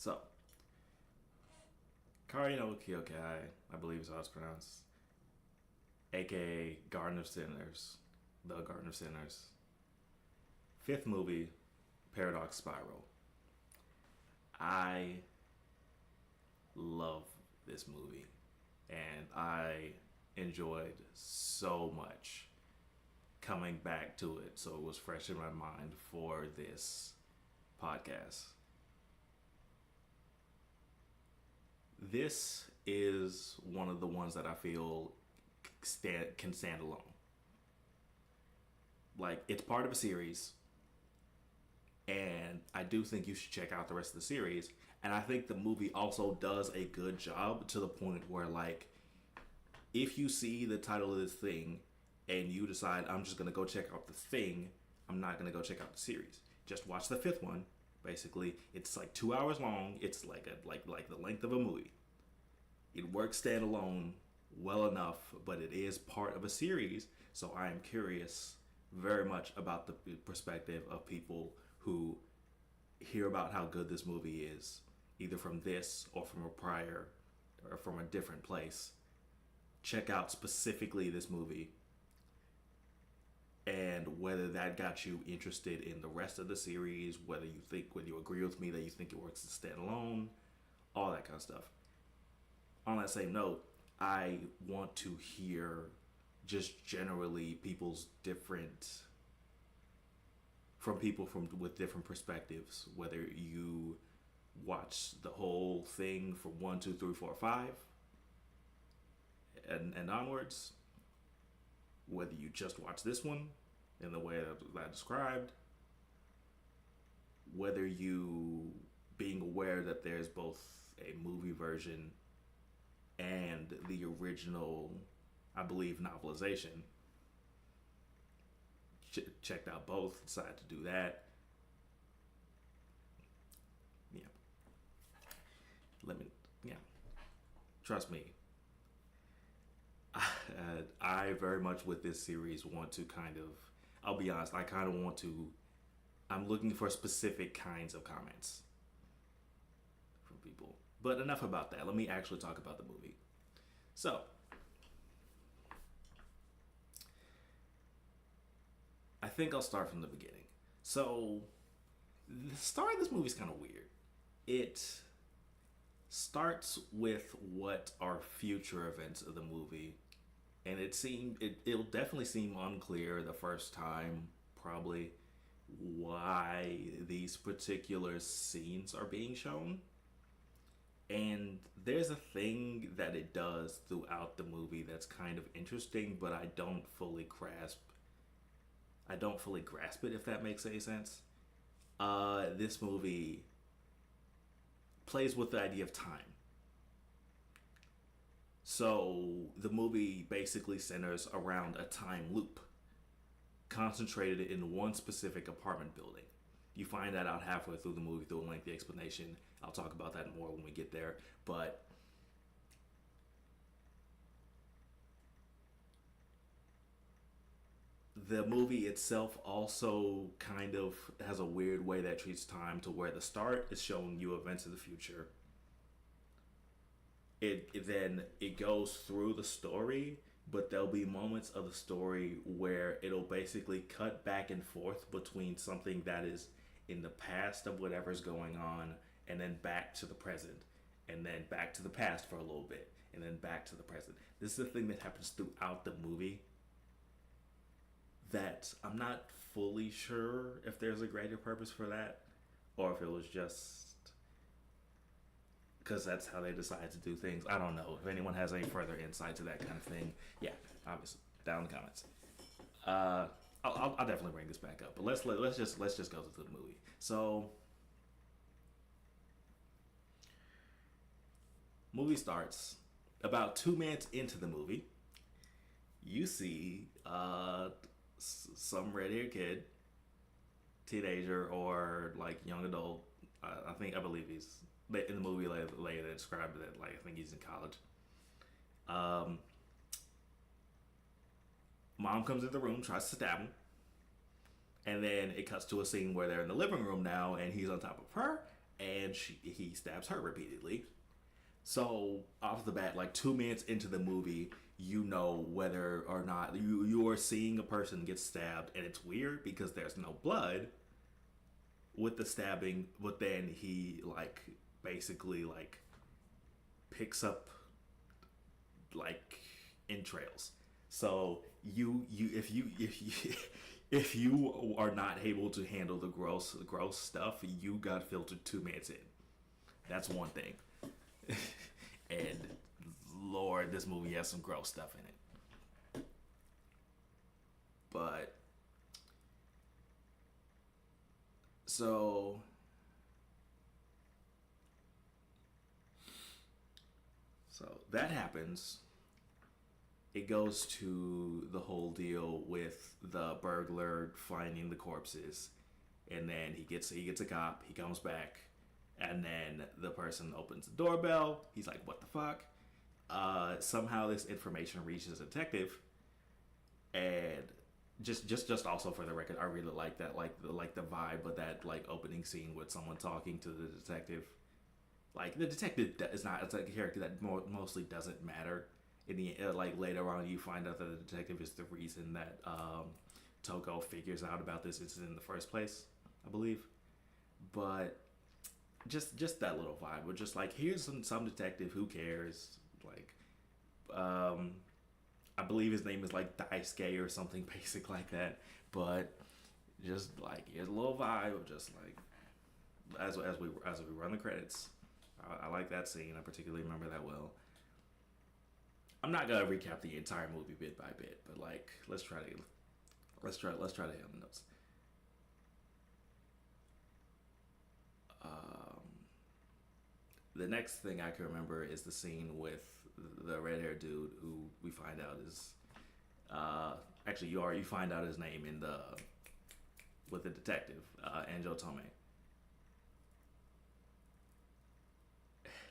So, Kari no Kyokai, I believe is how it's pronounced, aka Garden of Sinners, The Garden of Sinners. Fifth movie, Paradox Spiral. I love this movie, and I enjoyed so much coming back to it, so it was fresh in my mind for this podcast. This is one of the ones that I feel can stand alone. Like, it's part of a series, and I do think you should check out the rest of the series. And I think the movie also does a good job to the point where, like, if you see the title of this thing and you decide I'm just gonna go check out the thing, I'm not gonna go check out the series. Just watch the fifth one. Basically, it's like 2 hours long. It's like like the length of a movie. It works standalone well enough, but it is part of a series. So I am curious very much about the perspective of people who hear about how good this movie is, either from this or from a prior or from a different place. Check out specifically this movie and whether that got you interested in the rest of the series, whether you agree with me that you think it works as standalone, all that kind of stuff. On that same note, I want to hear just generally people's different from people from with different perspectives, whether you watch the whole thing from 1, 2, 3, 4, 5 and onwards, whether you just watch this one in the way that I described, whether you being aware that there's both a movie version and the original, I believe, novelization. Checked out both, decided to do that. Yeah. Yeah. Trust me. I very much with this series want to I'll be honest, I kind of want to, I'm looking for specific kinds of comments from people. But enough about that. Let me actually talk about the movie. So, I think I'll start from the beginning. So, the start of this movie is kind of weird. It starts with what are future events of the movie, and it'll definitely seem unclear the first time, probably, why these particular scenes are being shown. And there's a thing that it does throughout the movie that's kind of interesting, but I don't fully grasp it, if that makes any sense. This movie plays with the idea of time. So the movie basically centers around a time loop concentrated in one specific apartment building. You find that out halfway through the movie through a lengthy explanation. I'll talk about that more when we get there. But the movie itself also kind of has a weird way that treats time, to where the start is showing you events of the future. It goes through the story, but there'll be moments of the story where it'll basically cut back and forth between something that is in the past of whatever's going on, and then back to the present, and then back to the past for a little bit, and then back to the present. This is a thing that happens throughout the movie that I'm not fully sure if there's a greater purpose for that, or if it was just because that's how they decide to do things. I don't know. If anyone has any further insight to that kind of thing, yeah, obviously, down in the comments. I'll definitely bring this back up, but let's just go through the movie. So, movie starts about 2 minutes into the movie. You see some red-haired kid, teenager or like young adult. I believe he's in the movie later. They described that like I think he's in college. Mom comes into the room, tries to stab him, and then it cuts to a scene where they're in the living room now, and he's on top of her, and he stabs her repeatedly. So off the bat, like 2 minutes into the movie, you know whether or not you are seeing a person get stabbed, and it's weird because there's no blood with the stabbing, but then he like basically like picks up like entrails. So you if you are not able to handle the gross stuff, you got filtered 2 minutes in. That's one thing. And Lord, this movie has some gross stuff in it. But so that happens. It goes to the whole deal with the burglar finding the corpses, and then he gets a cop. He comes back, and then the person opens the doorbell. He's like, "What the fuck?" Somehow this information reaches a detective, and just also for the record, I really like that, like the vibe of that like opening scene with someone talking to the detective. Like the detective is not, it's like a character that mostly doesn't matter. In the like later on, you find out that the detective is the reason that Toko figures out about this incident in the first place, I believe. But just that little vibe, with just like here's some detective, who cares? Like, I believe his name is like Daisuke or something basic like that. But just like here's a little vibe of just like as we run the credits. I like that scene. I particularly remember that well. I'm not gonna recap the entire movie bit by bit, but like let's try to hit the notes. Um, the next thing I can remember is the scene with the red haired dude who we find out is uh, actually you find out his name in the with the detective Anjo Tome.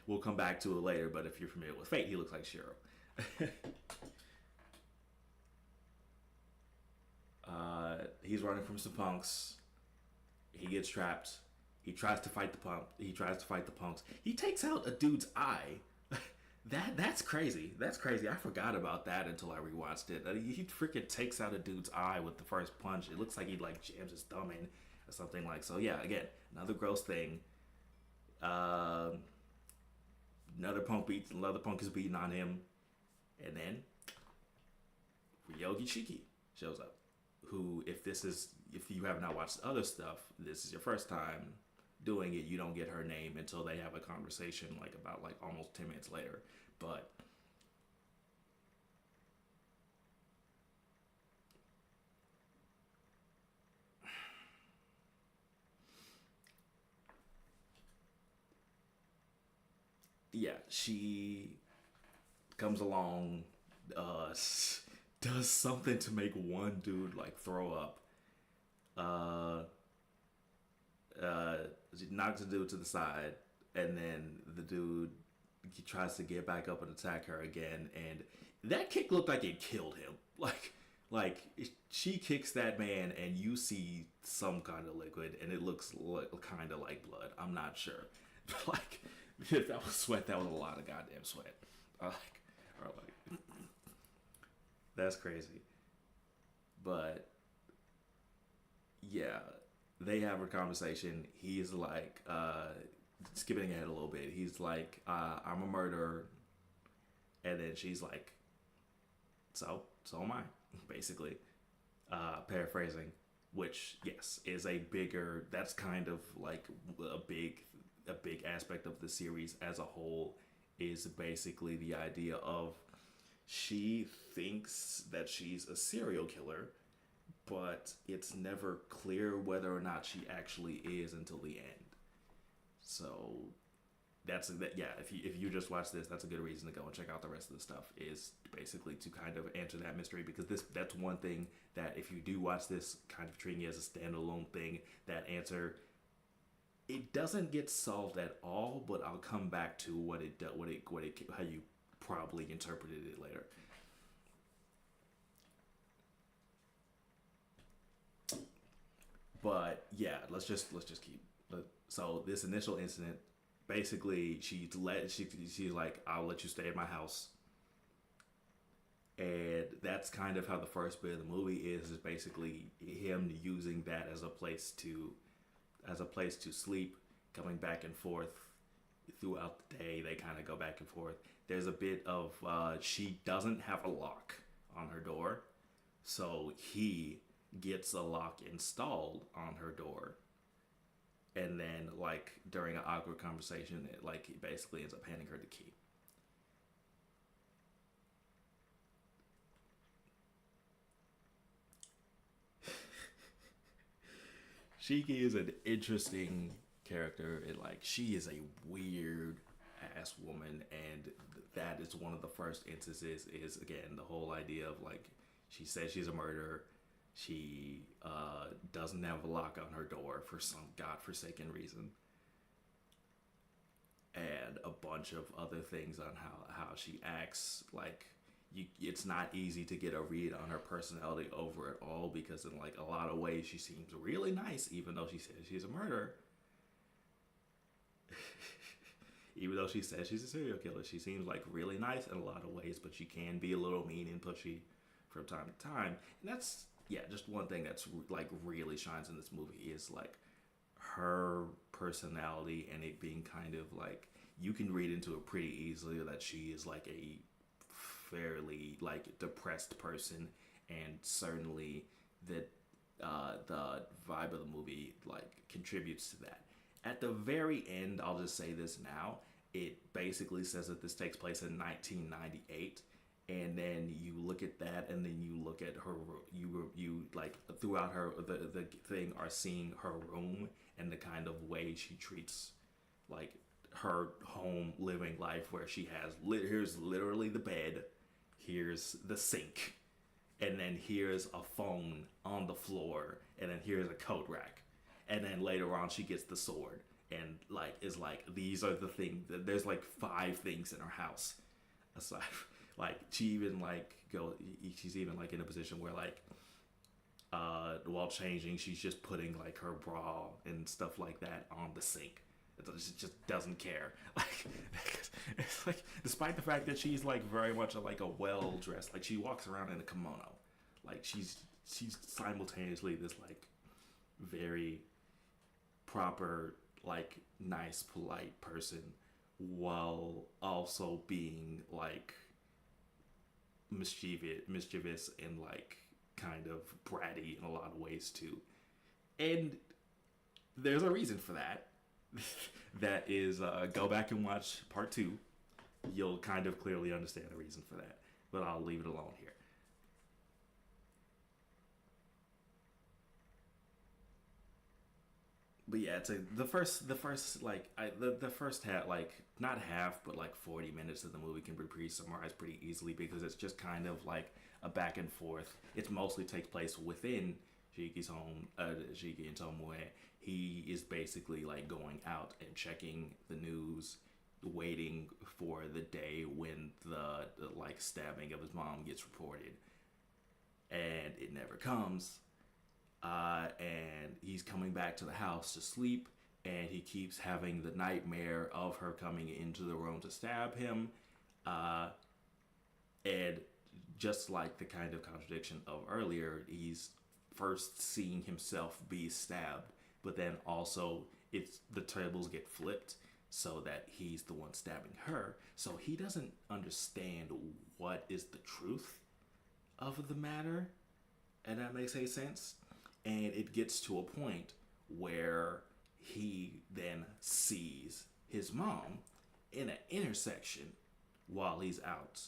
We'll come back to it later, but if you're familiar with Fate, he looks like Shiro. He's running from some punks. He gets trapped. He tries to fight the punk. He tries to fight the punks. He takes out a dude's eye. That's crazy. That's crazy. I forgot about that until I rewatched it. He freaking takes out a dude's eye with the first punch. It looks like he like jams his thumb in or something like. So yeah, again, another gross thing. Um, another punk is beating on him, and then Ryogi Shiki shows up. Who, if you have not watched other stuff, this is your first time doing it. You don't get her name until they have a conversation, like about like almost 10 minutes later. But yeah, she comes along, uh, does something to make one dude like throw up. Uh, uh, she knocks the dude to the side, and then the dude he tries to get back up and attack her again, and that kick looked like it killed him. Like she kicks that man, and you see some kind of liquid, and it looks kind of like blood. I'm not sure, but like if that was sweat, that was a lot of goddamn sweat. Like, that's crazy. But yeah, they have a conversation. He's like, skipping ahead a little bit. He's like, I'm a murderer, and then she's like, so am I, basically, paraphrasing. Which yes is a bigger. That's kind of like a big aspect of the series as a whole is basically the idea of she thinks that she's a serial killer, but it's never clear whether or not she actually is until the end. So that's that. Yeah, if you just watch this, that's a good reason to go and check out the rest of the stuff. Is basically to kind of answer that mystery because that's one thing that if you do watch this, kind of treating it as a standalone thing, that answer it doesn't get solved at all. But I'll come back to what it how you probably interpreted it later. But yeah, let's just keep. So So this initial incident, basically, she's like, "I'll let you stay at my house," and that's kind of how the first bit of the movie is basically him using that as a place to sleep, coming back and forth throughout the day. They kind of go back and forth. There's a bit of she doesn't have a lock on her door, so he gets a lock installed on her door, and then like during an awkward conversation, he basically ends up handing her the key. Shiki is an interesting character. And like she is a weird ass woman, and that is one of the first instances. Is again the whole idea of like she says she's a murderer. She doesn't have a lock on her door for some godforsaken reason, and a bunch of other things on how she acts. Like it's not easy to get a read on her personality over it all because in like a lot of ways she seems really nice, even though she says she's a murderer. Even though she says she's a serial killer, she seems like really nice in a lot of ways, but she can be a little mean and pushy from time to time. And that's just one thing that's like really shines in this movie is like her personality and it being kind of like you can read into it pretty easily that she is like a fairly like depressed person, and certainly that the vibe of the movie like contributes to that. At the very end, I'll just say this now. It basically says that this takes place in 1998, and then you look at that, and then you look at her. You like throughout her the thing are seeing her room and the kind of way she treats like her home living life, where she has here's literally the bed, here's the sink, and then here's a phone on the floor, and then here's a coat rack. And then later on she gets the sword and like is like these are the things. There's like 5 things in her house aside. Like she even like she's even like in a position where like while changing she's just putting like her bra and stuff like that on the sink. She just doesn't care. Like it's like despite the fact that she's like very much like a well dressed, like she walks around in a kimono, like she's simultaneously this like very proper, like nice, polite person, while also being like mischievous and like kind of bratty in a lot of ways too. And there's a reason for that. That is, go back and watch part 2. You'll kind of clearly understand the reason for that. But I'll leave it alone here. But yeah, it's the first the first half, like not half but like 40 minutes of the movie can be pretty summarized pretty easily because it's just kind of like a back and forth. It mostly takes place within Shiki's home, Shiki and Tomoe. He is basically like going out and checking the news, waiting for the day when the like stabbing of his mom gets reported, and it never comes. And he's coming back to the house to sleep, and he keeps having the nightmare of her coming into the room to stab him. And just like the kind of contradiction of earlier, he's first seeing himself be stabbed, but then also it's the tables get flipped so that he's the one stabbing her. So he doesn't understand what is the truth of the matter, and that makes any sense. And it gets to a point where he then sees his mom in an intersection while he's out.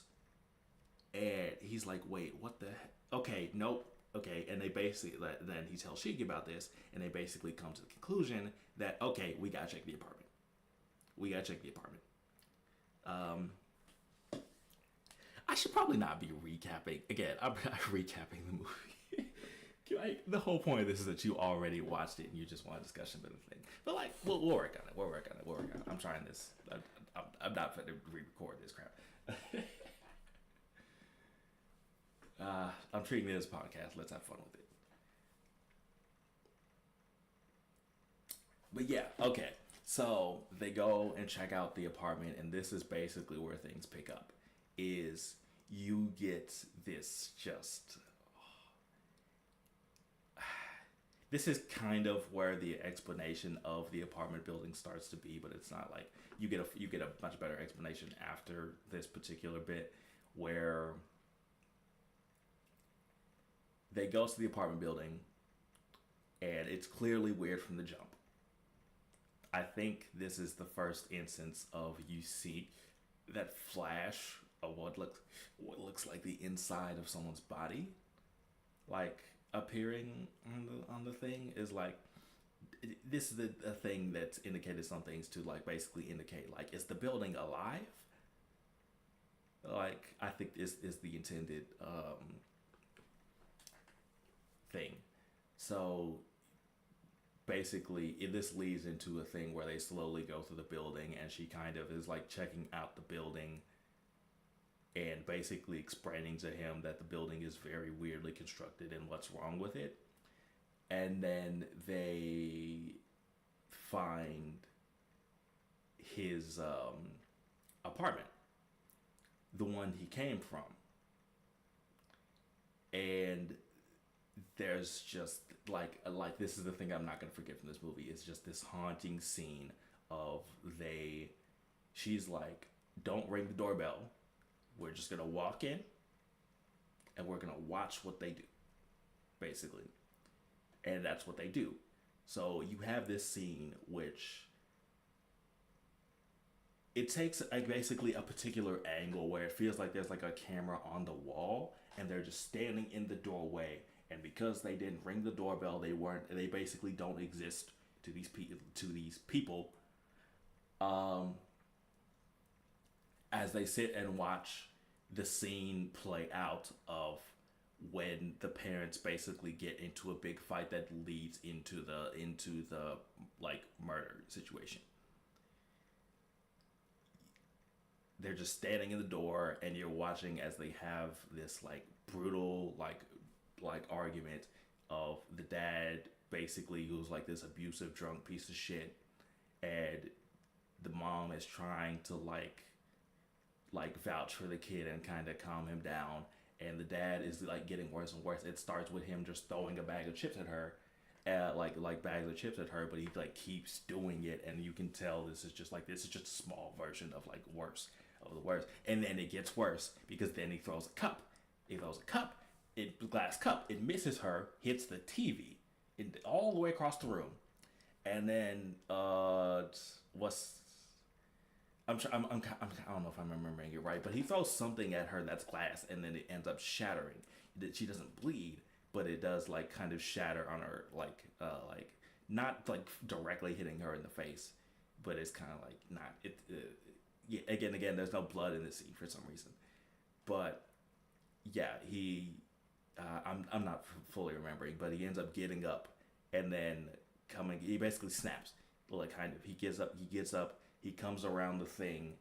And he's like, wait, what the heck? Okay, nope. Okay, and they basically, then he tells Shiki about this, and they basically come to the conclusion that, okay, we gotta check the apartment. We gotta check the apartment. I should probably not be recapping. Again, I'm recapping the movie. Like, the whole point of this is that you already watched it and you just want a discussion of the thing. But like, we'll work on it. We'll work on it. I'm trying this. I'm not going to re-record this crap. I'm treating it as a podcast. Let's have fun with it. But yeah, okay. So they go and check out the apartment, and this is basically where things pick up. Is you get this just this is kind of where the explanation of the apartment building starts to be, but it's not like you get a much better explanation after this particular bit where they go to the apartment building and it's clearly weird from the jump. I think this is the first instance of you see that flash of what looks like the inside of someone's body, like appearing on the thing is like this is a thing that's indicated some things to like basically indicate like is the building alive? Like I think this is the intended thing. So basically this leads into a thing where they slowly go through the building and she kind of is like checking out the building and basically explaining to him that the building is very weirdly constructed and what's wrong with it. And then they find his apartment, the one he came from. And there's just like this is the thing I'm not gonna forget from this movie. It's just this haunting scene of she's like, don't ring the doorbell. We're just gonna walk in and we're gonna watch what they do, basically. And that's what they do. So you have this scene which it takes basically a particular angle where it feels like there's like a camera on the wall and they're just standing in the doorway, and because they didn't ring the doorbell, they basically don't exist to these people as they sit and watch the scene play out of when the parents basically get into a big fight that leads into the like murder situation. They're just standing in the door and you're watching as they have this like brutal like argument of the dad basically who's like this abusive drunk piece of shit, and the mom is trying to like vouch for the kid and kind of calm him down, and the dad is like getting worse and worse. It starts with him just throwing a bag of chips at her, like bags of chips at her, but he like keeps doing it, and you can tell this is just a small version of like worse of the worst. And then it gets worse because then he throws a cup. Glass cup. It misses her, hits the TV, all the way across the room, and then what's I'm, I don't know if I'm remembering it right, but he throws something at her that's glass, and then it ends up shattering. She doesn't bleed, but it does like kind of shatter on her, like not like directly hitting her in the face, but it's kind of like not it. Yeah, again, there's no blood in the scene for some reason, but yeah, I'm not fully remembering, but he ends up getting up and then coming. He basically snaps, like kind of. He gets up. He comes around the thing,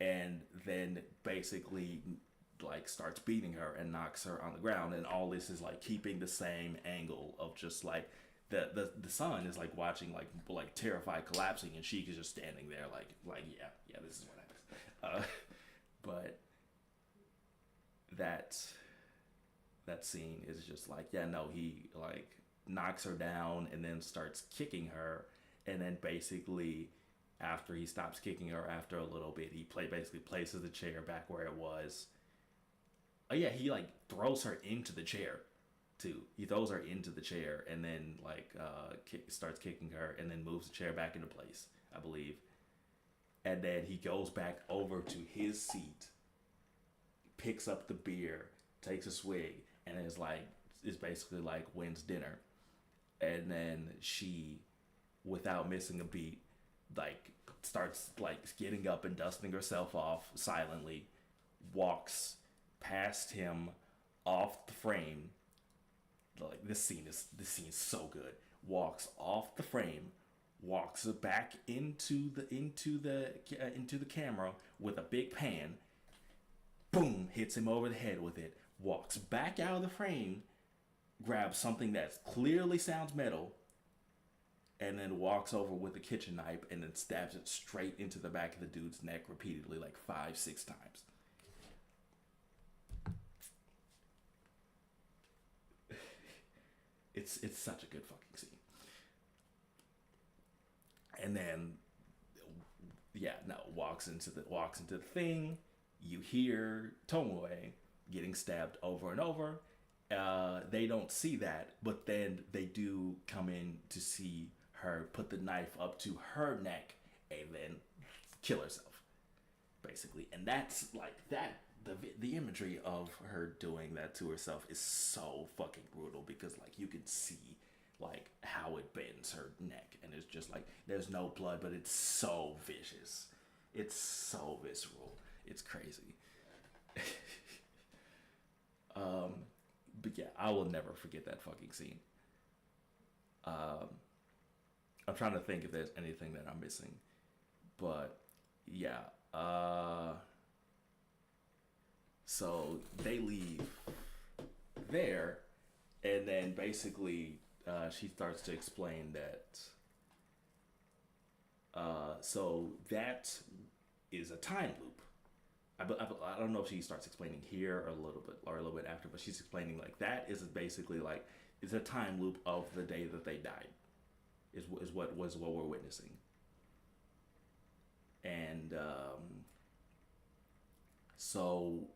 and then basically like starts beating her and knocks her on the ground. And all this is like keeping the same angle of just like the son is like watching like terrified collapsing, and Sheik is just standing there like yeah this is what happens. But that scene is just like he like knocks her down and then starts kicking her, and then basically after he stops kicking her after a little bit, he basically places the chair back where it was. Oh yeah, he like throws her into the chair too. He throws her into the chair and then like starts kicking her and then moves the chair back into place, I believe. And then he goes back over to his seat, picks up the beer, takes a swig, and is basically like wins dinner. And then she, without missing a beat, like starts like getting up and dusting herself off silently, walks past him off the frame. Like this scene is so good. Walks off the frame, walks back into the camera with a big pan. Boom! Hits him over the head with it. Walks back out of the frame, grabs something that clearly sounds metal, and then walks over with a kitchen knife and then stabs it straight into the back of the dude's neck repeatedly, like 5, 6 times. It's such a good fucking scene. And then yeah, no, walks into the thing. You hear Tomoe getting stabbed over and over. They don't see that, but then they do come in to see her put the knife up to her neck and then kill herself, basically. And that's like that. The imagery of her doing that to herself is so fucking brutal because like you can see like how it bends her neck and it's just like there's no blood but it's so vicious, it's so visceral, it's crazy. But yeah, I will never forget that fucking scene. I'm trying to think if there's anything that I'm missing, but yeah. So they leave there, and then basically she starts to explain that. So that is a time loop. I don't know if she starts explaining here or a little bit after, but she's explaining like that is basically like it's a time loop of the day that they died. Is what we're witnessing, and so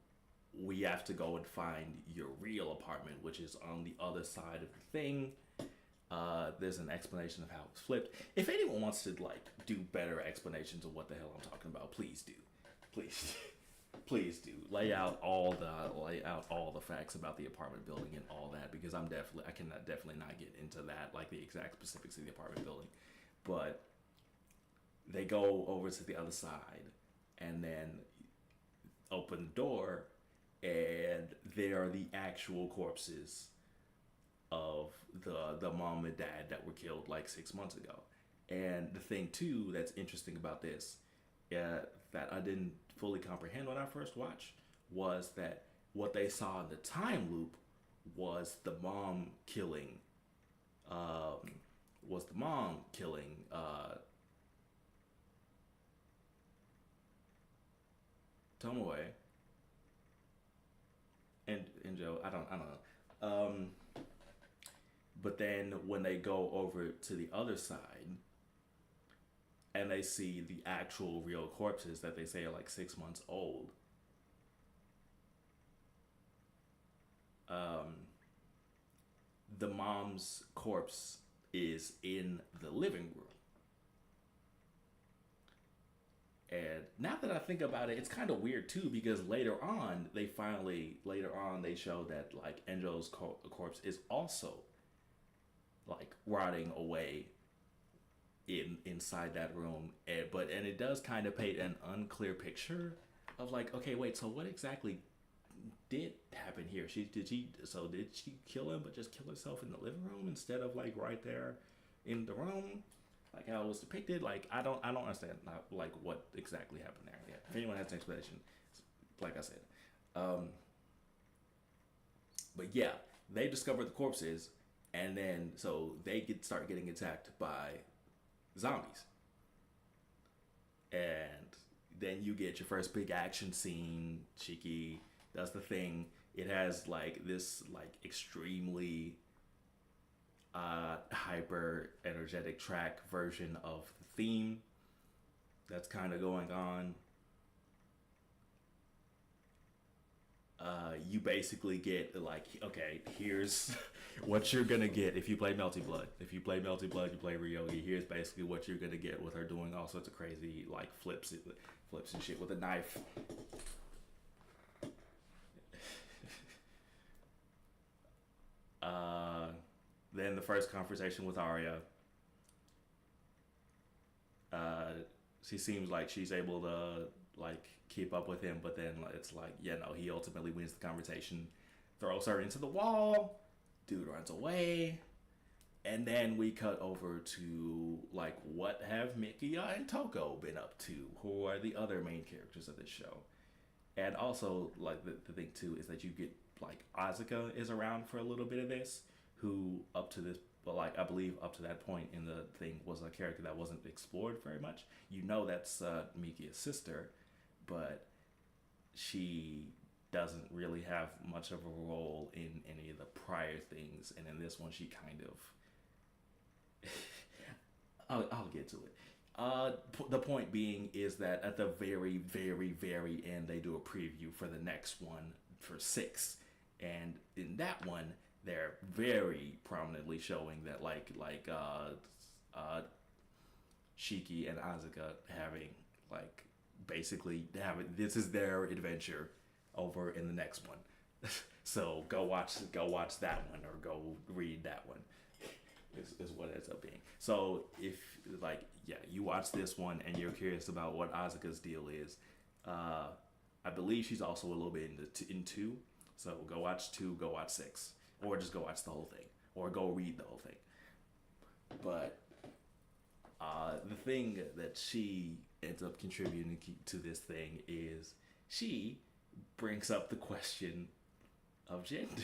we have to go and find your real apartment, which is on the other side of the thing. There's an explanation of how it's flipped. If anyone wants to like do better explanations of what the hell I'm talking about, please do. Please, please do lay out all the facts about the apartment building and all that because I cannot definitely not get into that like the exact specifics of the apartment building, but they go over to the other side and then open the door and there are the actual corpses of the mom and dad that were killed like 6 months ago. And the thing too that's interesting about this, that I didn't fully comprehend when I first watched, was that what they saw in the time loop was the mom killing, Tomoe and Joe. I don't know. But then when they go over to the other side and they see the actual real corpses that they say are like 6 months old, the mom's corpse is in the living room. And now that I think about it, it's kind of weird too because later on they show that like Enjo's corpse is also like rotting away inside that room, and it does kind of paint an unclear picture of like, okay, wait, so what exactly did happen here? Did she kill him but just kill herself in the living room instead of like right there in the room like how it was depicted? Like I don't understand like what exactly happened there. Yeah, if anyone has an explanation, like I said. But yeah, they discover the corpses, and then so they start getting attacked by zombies, and then you get your first big action scene. Shiki does the thing. It has like this like extremely hyper energetic track version of the theme that's kind of going on. You basically get like, okay, here's what you're gonna get if you play Melty Blood. If you play Melty Blood, you play Ryogi. Here's basically what you're gonna get with her doing all sorts of crazy like flips and shit with a knife. Then the first conversation with Arya. She seems like she's able to like keep up with him, but then it's like, yeah, no, he ultimately wins the conversation, throws her into the wall, dude runs away, and then we cut over to like what have Mikia and Toko been up to, who are the other main characters of this show. And also like the thing too is that you get like Asuka is around for a little bit of this, who up to this but like I believe up to that point in the thing was a character that wasn't explored very much. You know that's Mikia's sister, but she doesn't really have much of a role in any of the prior things, and in this one she kind of I'll get to it. The point being is that at the very, very, very end, they do a preview for the next one for six, and in that one, they're very prominently showing that Shiki and Asuka having like basically having this is their adventure over in the next one. So go watch that one or go read that one. Is what it ends up being. So if like yeah, you watch this one and you're curious about what Asuka's deal is, I believe she's also a little bit in two. So go watch two, go watch six, or just go watch the whole thing, or go read the whole thing. But the thing that she ends up contributing to this thing is she brings up the question of gender.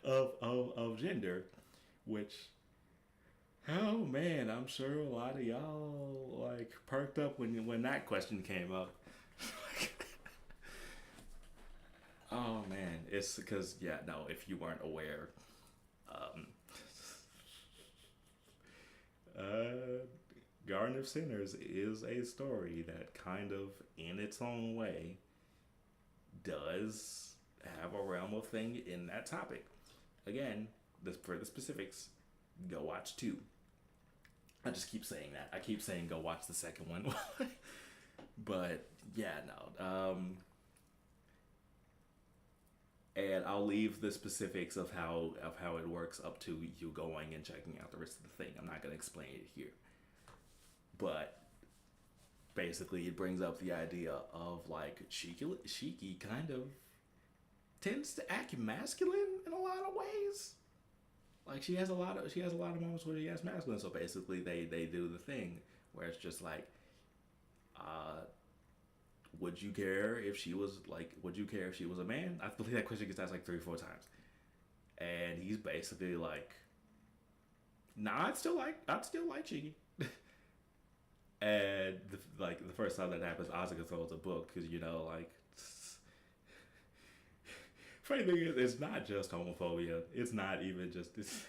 of gender, which oh man, I'm sure a lot of y'all like perked up when that question came up. Oh man, it's because yeah, no, if you weren't aware, um, Garden of Sinners is a story that kind of, in its own way, does have a realm of thing in that topic. Again, for the specifics, go watch two. I just keep saying that. I keep saying go watch the second one. But yeah, no. And I'll leave the specifics of how it works up to you going and checking out the rest of the thing. I'm not gonna explain it here. But basically, it brings up the idea of like Shiki kind of tends to act masculine in a lot of ways. Like she has a lot of moments where she acts masculine. So basically, they do the thing where it's just like, would you care if she was like? Would you care if she was a man? I believe that question gets asked like 3 or 4 times, and he's basically like, nah, I'd still like Shiki. And the first time that happens, Asuka throws a book because like. Funny thing is, it's not just homophobia. It's not even just this.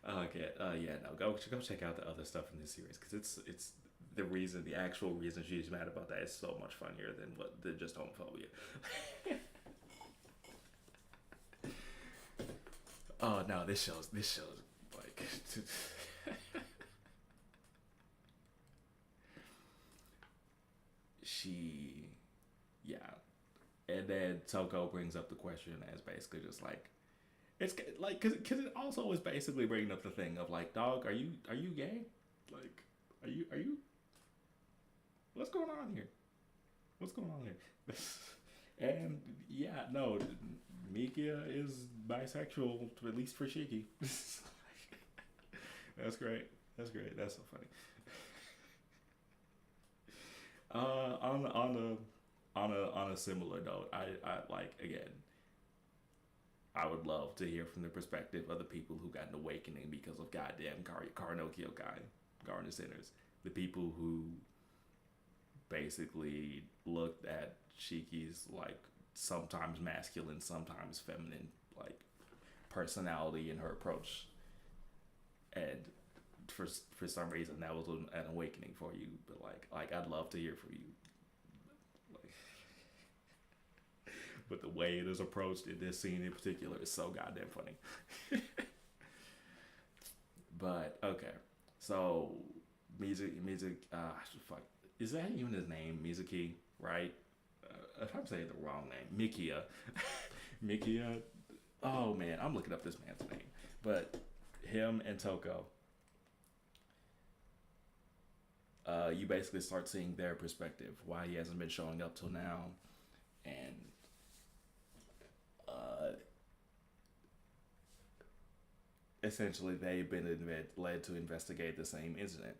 Okay, yeah, no, go check out the other stuff in this series because it's the actual reason she's mad about that is so much funnier than just homophobia. Oh no, this shows like. She, yeah. And then Toko brings up the question as basically just like, it's like, cause it also is basically bringing up the thing of like, dog, are you gay? Like, are you, what's going on here? What's going on here? And yeah, no, Mikia is bisexual, at least for Shiki. That's great. That's great. That's so funny. On a similar note, I like again. I would love to hear from the perspective of the people who got an awakening because of goddamn Karnokyo guy, Garden of Sinners. The people who basically looked at Shiki's like sometimes masculine, sometimes feminine like personality and her approach, and for some reason that was an awakening for you. But like I'd love to hear from you. But the way it is approached in this scene in particular is so goddamn funny. But okay, so fuck, is that even his name? Mizuki, right? If I'm saying the wrong name, Mikia, Mikia. Oh man, I'm looking up this man's name. But him and Toko, you basically start seeing their perspective, why he hasn't been showing up till now, and essentially they've been led to investigate the same incident.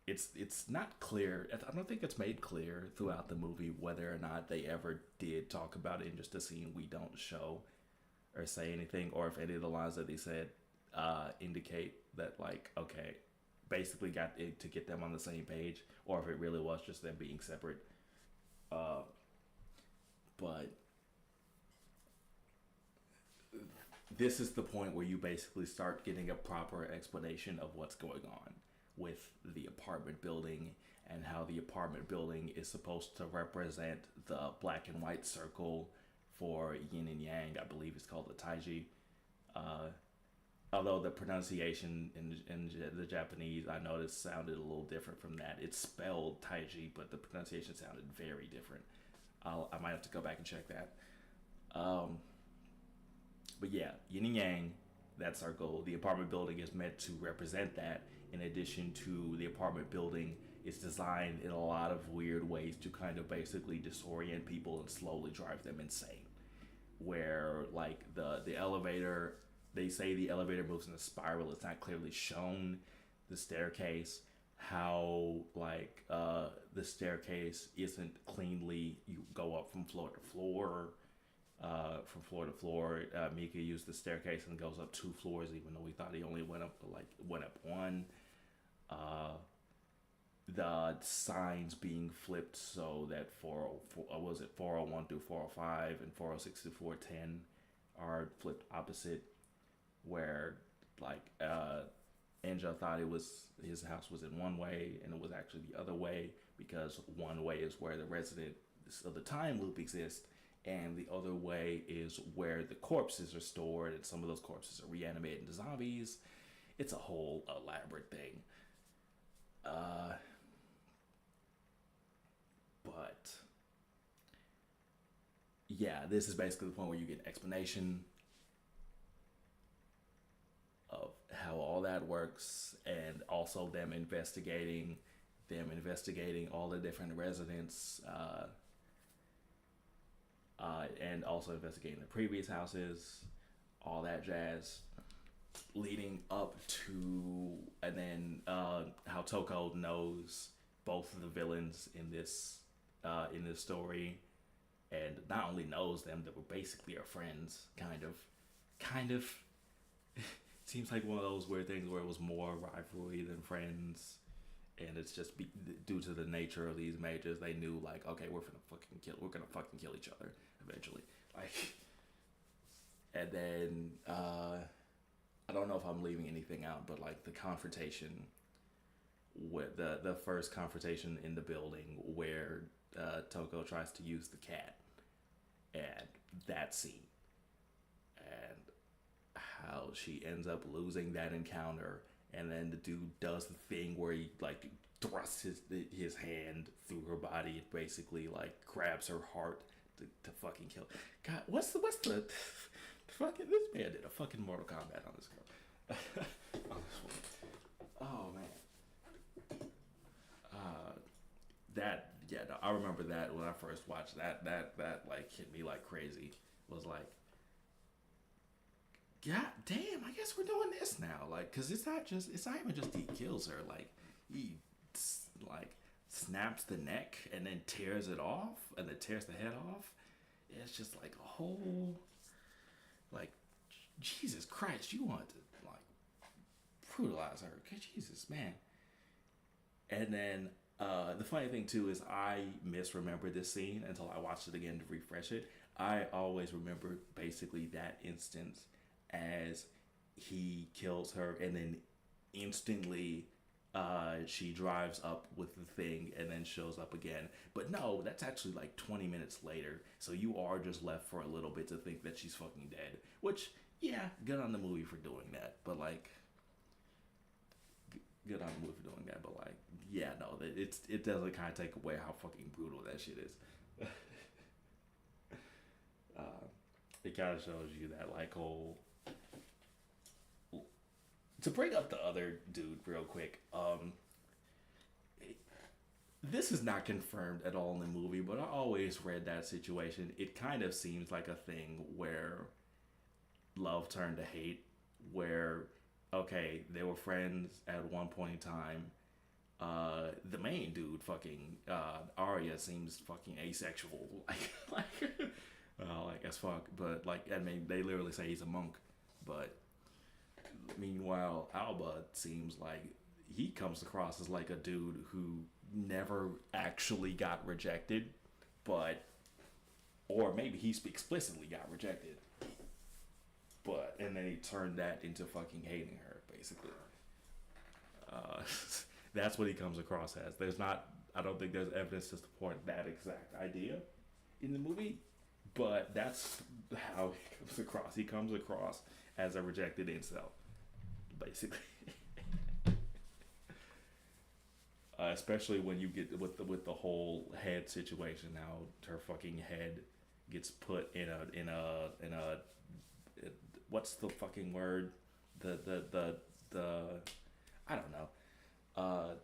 It's not clear. I don't think it's made clear throughout the movie whether or not they ever did talk about it in just a scene we don't show or say anything, or if any of the lines that they said indicate that like okay, basically got it to get them on the same page, or if it really was just them being separate. Uh, but this is the point where you basically start getting a proper explanation of what's going on with the apartment building and how the apartment building is supposed to represent the black and white circle for yin and yang. I believe it's called the Taiji. Uh, Although the pronunciation in the Japanese, I noticed sounded a little different from that. It's spelled Taiji, but the pronunciation sounded very different. I might have to go back and check that. Um, but yeah, yin and yang, that's our goal. The apartment building is meant to represent that. In addition to the apartment building, it's designed in a lot of weird ways to kind of basically disorient people and slowly drive them insane. Where like the elevator, they say the elevator moves in a spiral. It's not clearly shown. The staircase, how like the staircase isn't cleanly. You go up from floor to floor. From floor to floor, Mika used the staircase and goes up 2 floors, even though we thought he only went up one. Uh, the signs being flipped so that 404 was it 401 through 405 and 406 to 410 are flipped opposite, where like Angel thought it was his house was in one way and it was actually the other way, because one way is where the resident of the time loop exists and the other way is where the corpses are stored, and some of those corpses are reanimated into zombies. It's a whole elaborate thing. Uh, but yeah, this is basically the point where you get an explanation of how all that works, and also them investigating all the different residents, and also investigating the previous houses, all that jazz, leading up to, and then how Toko knows both of the villains in this story, and not only knows them, that were basically are friends, kind of. Seems like one of those weird things where it was more rivalry than friends, and it's just due to the nature of these majors. They knew like, okay, we're gonna fucking kill each other eventually. Like, and then I don't know if I'm leaving anything out, but like the confrontation with the first confrontation in the building where Toko tries to use the cat, and that scene, and how she ends up losing that encounter, and then the dude does the thing where he like thrusts his hand through her body and basically like grabs her heart to fucking kill. God, what's the fucking, this man did a fucking Mortal Kombat on this girl. On this one. Oh man. That yeah, no, I remember that when I first watched that like hit me like crazy. Was like, God damn, I guess we're doing this now. Like, cause it's not even just he kills her. Like, he like snaps the neck and then tears it off and then tears the head off. It's just like a whole, like, Jesus Christ, you want to like brutalize her? Cause Jesus, man. And then the funny thing too is I misremembered this scene until I watched it again to refresh it. I always remember basically that instance as he kills her and then instantly she drives up with the thing and then shows up again. But no, that's actually like 20 minutes later. So you are just left for a little bit to think that she's fucking dead. Which, yeah, good on the movie for doing that. But like, good on the movie for doing that. But like, yeah, no, it doesn't kind of take away how fucking brutal that shit is. It kind of shows you that like whole. To bring up the other dude real quick, this is not confirmed at all in the movie, but I always read that situation. It kind of seems like a thing where love turned to hate, where, okay, they were friends at one point in time. The main dude, fucking Arya, seems fucking asexual, like as fuck. But like, I mean, they literally say he's a monk, but Meanwhile, Alba seems like he comes across as like a dude who never actually got rejected, but or maybe he explicitly got rejected, but and then he turned that into fucking hating her basically. Uh, that's what he comes across as. There's not. I don't think there's evidence to support that exact idea in the movie, but that's how he comes across. He comes across as a rejected incel, basically. Especially when you get with the whole head situation, how her fucking head gets put in a what's the fucking word? The I don't know. Uh,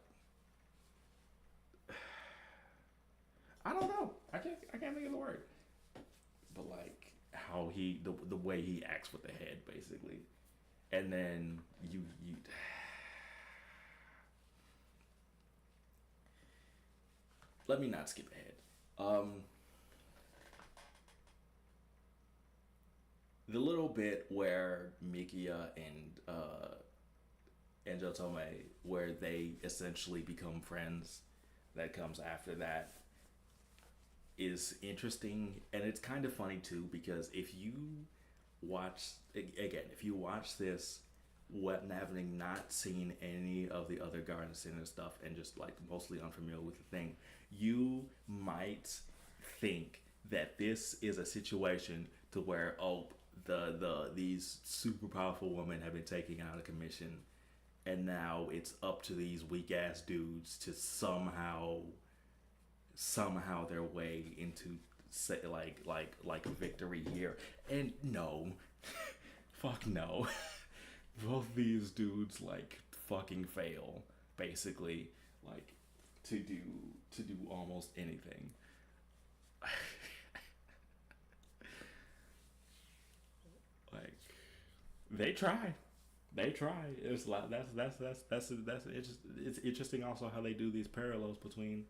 I don't know. I can't think of the word. But like how the way he acts with the head basically, and then you let me not skip ahead. The little bit where Mikia and Jotome, where they essentially become friends, that comes after that is interesting, and it's kind of funny too because if you watch again, if you watch this, what having not seen any of the other Garden Center stuff and just like mostly unfamiliar with the thing, you might think that this is a situation to where these super powerful women have been taken out of commission, and now it's up to these weak ass dudes to somehow their way into say like a victory here. And no, fuck no. Both these dudes like fucking fail basically, like to do almost anything. Like they try. They try. It's like it's interesting also how they do these parallels between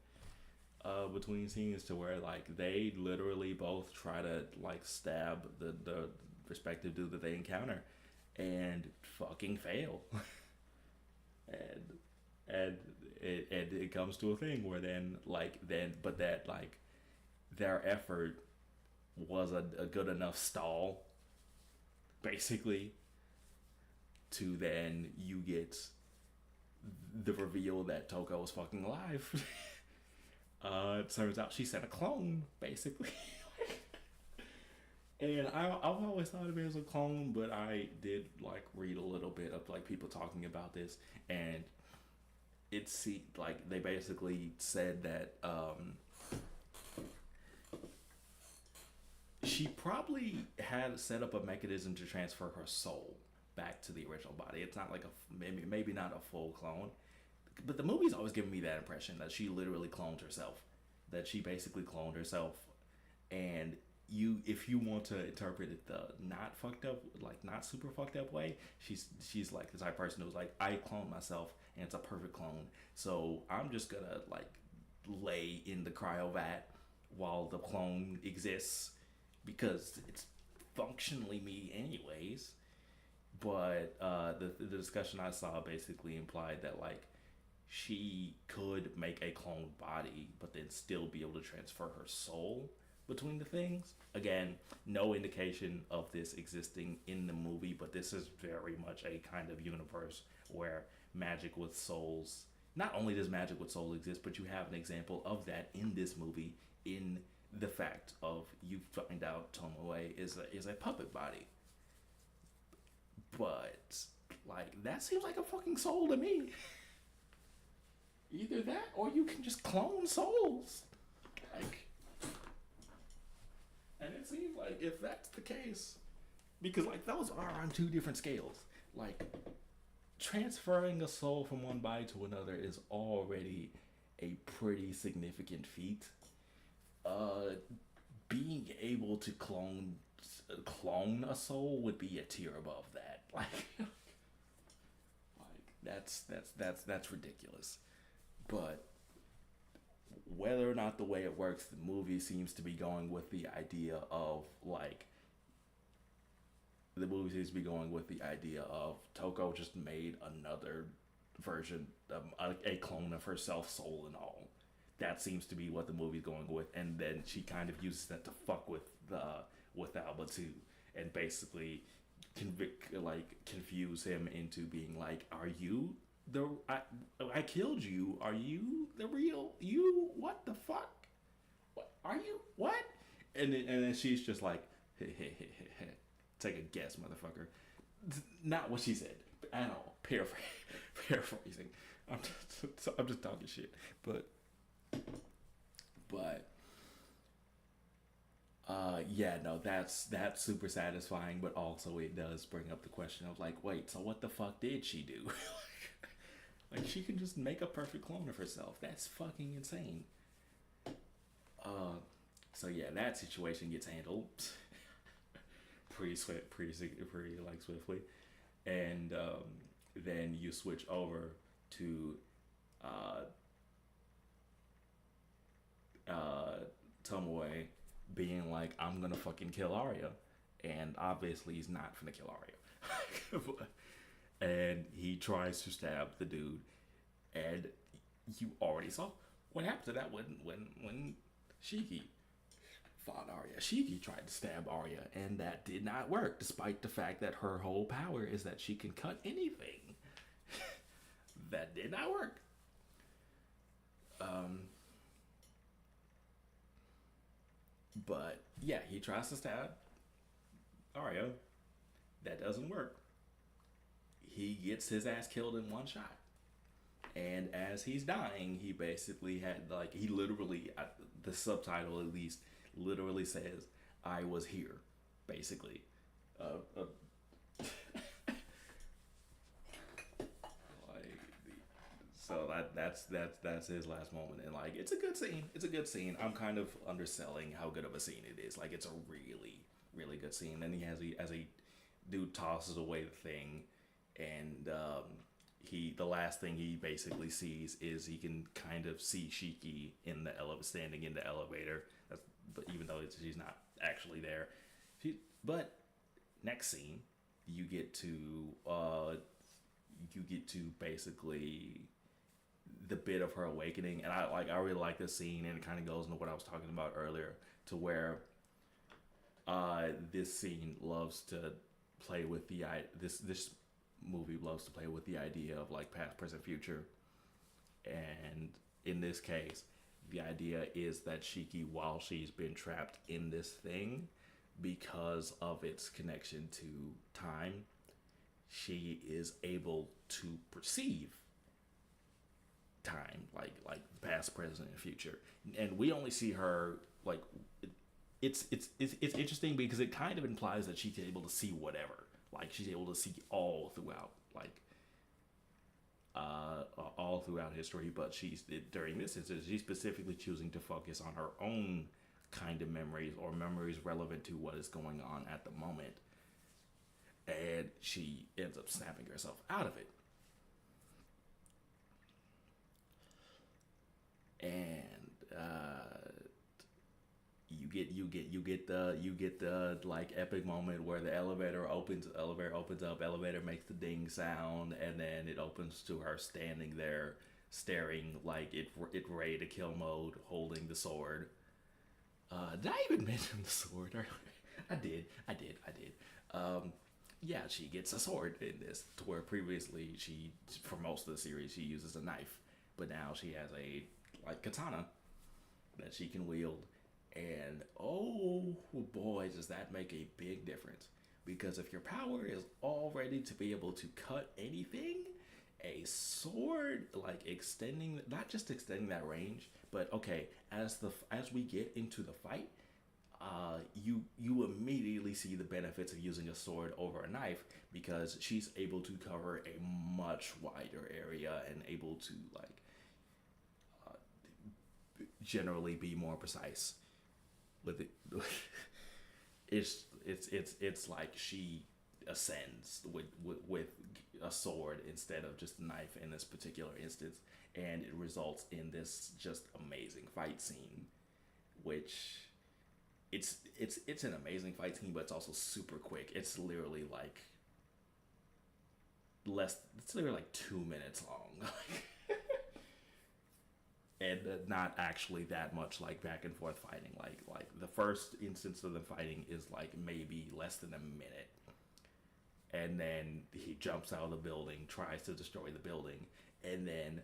scenes to where like they literally both try to like stab the respective dude that they encounter and fucking fail. and and it comes to a thing where but that like their effort was a good enough stall basically to then you get the reveal that Toko is fucking alive. It turns out she sent a clone, basically. And I've always thought of it as a clone, but I did like read a little bit of like people talking about this, and like they basically said that she probably had set up a mechanism to transfer her soul back to the original body. It's not like maybe not a full clone, but the movie's always given me that impression that she literally cloned herself, that she basically cloned herself. And if you want to interpret it the not fucked up, like not super fucked up way, she's like the type of person who's like, I cloned myself and it's a perfect clone, so I'm just gonna like lay in the cryo vat while the clone exists because it's functionally me anyways. But the discussion I saw basically implied that like she could make a clone body, but then still be able to transfer her soul between the things. Again, no indication of this existing in the movie, but this is very much a kind of universe where magic with souls. Not only does magic with souls exist, but you have an example of that in this movie in the fact of you find out Tomoe is a puppet body. But like that seems like a fucking soul to me. Either that or you can just clone souls. Like, and it seems like if that's the case, because like those are on two different scales. Like transferring a soul from one body to another is already a pretty significant feat. Being able to clone a soul would be a tier above that. Like that's ridiculous. But whether or not the way it works, the movie seems to be going with the idea of like the movie seems to be going with the idea of Toko just made another version, a clone of herself, soul and all. That seems to be what the movie's going with, and then she kind of uses that to fuck with Alba too, and basically confuse him into being like, "Are you the I killed you? Are you the real you? What the fuck? What are you? What?" And then she's just like, "Take a guess, motherfucker." Not what she said at all. Paraphrasing. I'm just talking shit, but yeah, no, that's super satisfying, but also it does bring up the question of like, wait, so what the fuck did she do? Like, she can just make a perfect clone of herself. That's fucking insane. Uh, so yeah, that situation gets handled pretty like swiftly, and then you switch over to uh, uh, Tomoe being like, "I'm gonna fucking kill Arya," and obviously he's not gonna kill Arya. And he tries to stab the dude, and you already saw what happened to that when Shiki fought Arya. Shiki tried to stab Arya, and that did not work, despite the fact that her whole power is that she can cut anything. That did not work. Um, but yeah, he tries to stab Arya. That doesn't work. He gets his ass killed in one shot. And as he's dying, he basically had like he literally the subtitle at least literally says, "I was here," basically. Like, so that's his last moment, and like it's a good scene. It's a good scene. I'm kind of underselling how good of a scene it is. Like, it's a really good scene. Then he has as a dude tosses away the thing, and the last thing he basically sees is he can kind of see Shiki in the standing in the elevator. But even though she's not actually there, but next scene you get to basically the bit of her awakening, and I really like this scene, and it kind of goes into what I was talking about earlier, to where this scene loves to play with this movie loves to play with the idea of like past, present, future. And in this case, the idea is that Shiki, while she's been trapped in this thing because of its connection to time, she is able to perceive time, like past, present, and future. And we only see her like it's interesting because it kind of implies that she's able to see whatever. Like, she's able to see all throughout, like all throughout history. But during this instance, she's specifically choosing to focus on her own kind of memories, or memories relevant to what is going on at the moment. And she ends up snapping herself out of it. And you get the like epic moment where the elevator opens up, elevator makes the ding sound, and then it opens to her standing there staring like it ready to kill mode, holding the sword. Did I even mention the sword earlier? I did. Yeah, she gets a sword in this, to where previously for most of the series, she uses a knife, but now she has a like katana that she can wield. And oh boy, does that make a big difference. Because if your power is already to be able to cut anything, a sword, like extending, not just extending that range, but okay, as we get into the fight, you immediately see the benefits of using a sword over a knife, because she's able to cover a much wider area and able to like generally be more precise with it. It's like she ascends with a sword instead of just a knife in this particular instance, and it results in this just amazing fight scene, which It's an amazing fight scene, but it's also super quick. It's literally like less. It's literally like 2 minutes long, and not actually that much like back and forth fighting. Like the first instance of them fighting is like maybe less than a minute, and then he jumps out of the building, tries to destroy the building, and then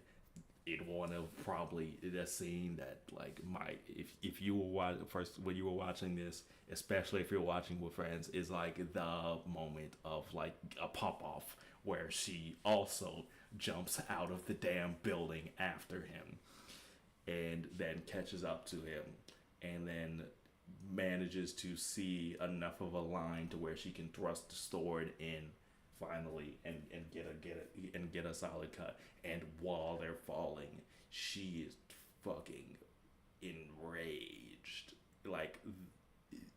in one of probably the scene that like my if you were first when you were watching this, especially if you're watching with friends, is like the moment of like a pop off where she also jumps out of the damn building after him and then catches up to him and then manages to see enough of a line to where she can thrust the sword in finally and get a solid cut. And while they're falling, she is fucking enraged, like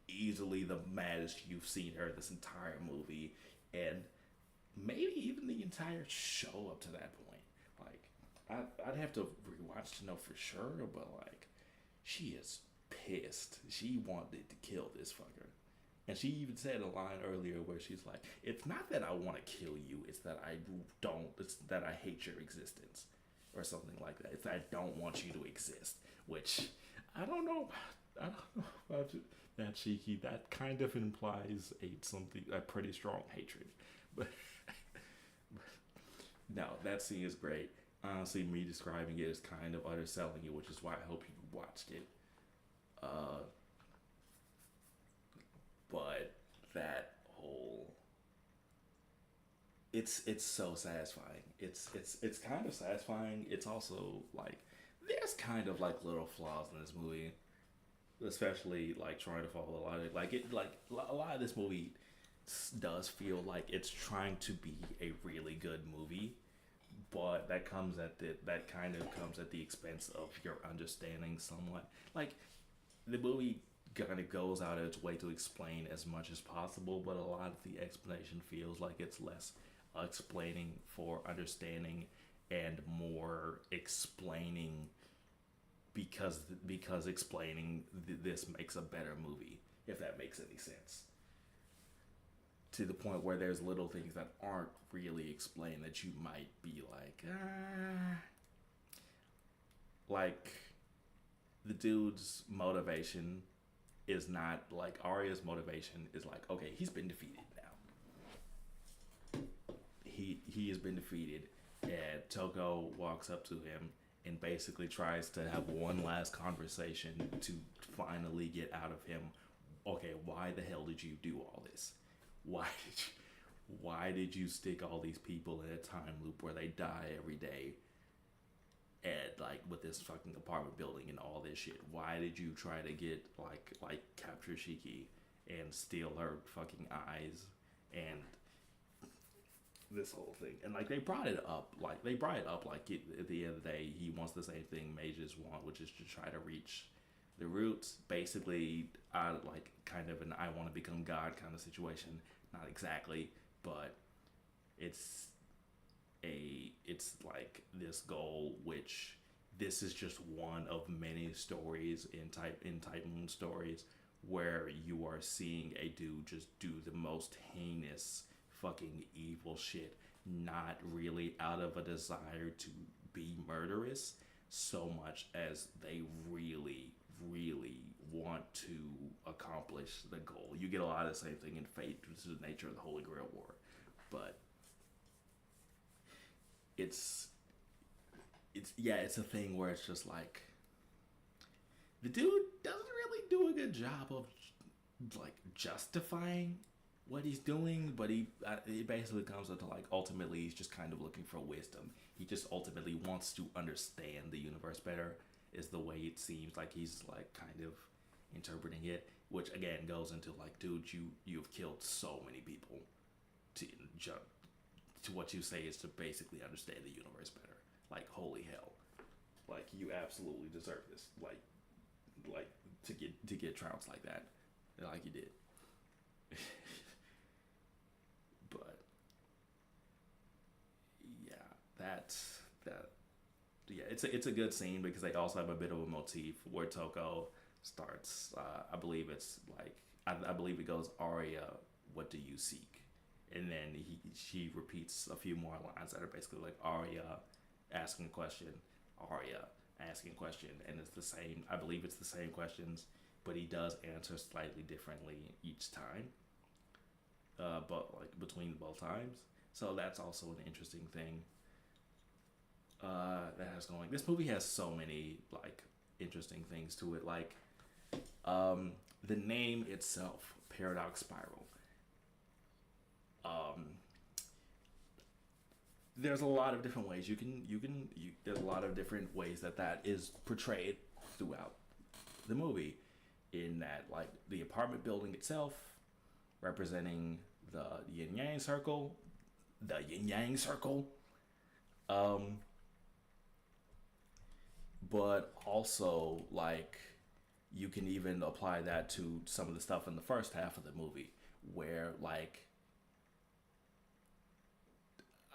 easily the maddest you've seen her this entire movie, and maybe even the entire show up to that point. Like I'd have to rewatch to know for sure, but like she is pissed. She wanted to kill this fucker. And she even said a line earlier where she's like, "It's not that I want to kill you. It's that I don't. It's that I hate your existence, or something like that. It's that I don't want you to exist." Which I don't know. I don't know about that cheeky. That kind of implies a pretty strong hatred. But no, that scene is great. Honestly, me describing it is kind of underselling it, which is why I hope you watched it. Uh, but that whole it's so satisfying. It's kind of satisfying. It's also like there's kind of like little flaws in this movie, especially like trying to follow the logic. Like a lot of this movie does feel like it's trying to be a really good movie, but that kind of comes at the expense of your understanding somewhat. Like the movie kind of goes out of its way to explain as much as possible, but a lot of the explanation feels like it's less explaining for understanding and more explaining because explaining this makes a better movie, if that makes any sense. To the point where there's little things that aren't really explained that you might be like, like the dude's motivation is not like Arya's motivation is like, okay, he's been defeated now. He has been defeated, and Toko walks up to him and basically tries to have one last conversation to finally get out of him. Okay, why the hell did you do all this? Why did you stick all these people in a time loop where they die every day? And like with this fucking apartment building and all this shit, why did you try to get like capture Shiki and steal her fucking eyes and this whole thing? And like they brought it up like at the end of the day he wants the same thing mages want, which is to try to reach the roots. Basically, I like kind of an I want to become God kind of situation. Not exactly, but it's it's like this goal, which this is just one of many stories in Type Moon stories where you are seeing a dude just do the most heinous fucking evil shit, not really out of a desire to be murderous so much as they really want to accomplish the goal. You get a lot of the same thing in Fate, which is the nature of the Holy Grail War, but it's a thing where it's just like the dude doesn't really do a good job of like justifying what he's doing, but it basically comes up to like ultimately he's just kind of looking for wisdom. He just ultimately wants to understand the universe better, is the way it seems like he's like kind of interpreting it, which again goes into like, dude, you've killed so many people to what you say is to basically understand the universe better. Like, holy hell, like you absolutely deserve this. Like to get trounced like that, like you did. But yeah, that. Yeah, it's a good scene because they also have a bit of a motif where Toko starts. I believe it's like I believe it goes Aria, what do you seek? And then she repeats a few more lines that are basically like Arya asking a question, Arya asking a question, and it's the same. I believe it's the same questions, but he does answer slightly differently each time. But like between both times, so that's also an interesting thing that has going. This movie has so many like interesting things to it, like um, the name itself, Paradox Spiral. Um, there's a lot of different ways there's a lot of different ways that that is portrayed throughout the movie. In that, like the apartment building itself, representing the yin yang circle, the yin yang circle. Um, but also like you can even apply that to some of the stuff in the first half of the movie where like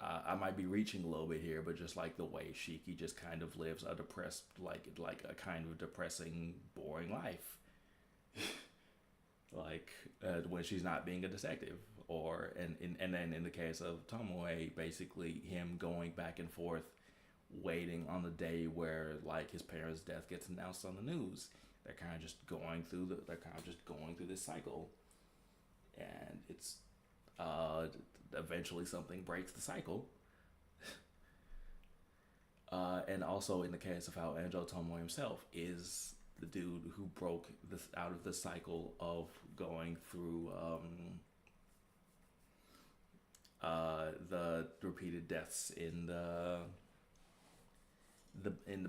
I might be reaching a little bit here, but just like the way Shiki just kind of lives a depressed, like a kind of depressing, boring life, like when she's not being a detective, or and then in the case of Tomoe, basically him going back and forth, waiting on the day where like his parents' death gets announced on the news. They're kind of just going through this cycle, and it's uh, eventually something breaks the cycle. And also in the case of how Anjo Tomoe himself is the dude who broke this out of the cycle of going through the repeated deaths in the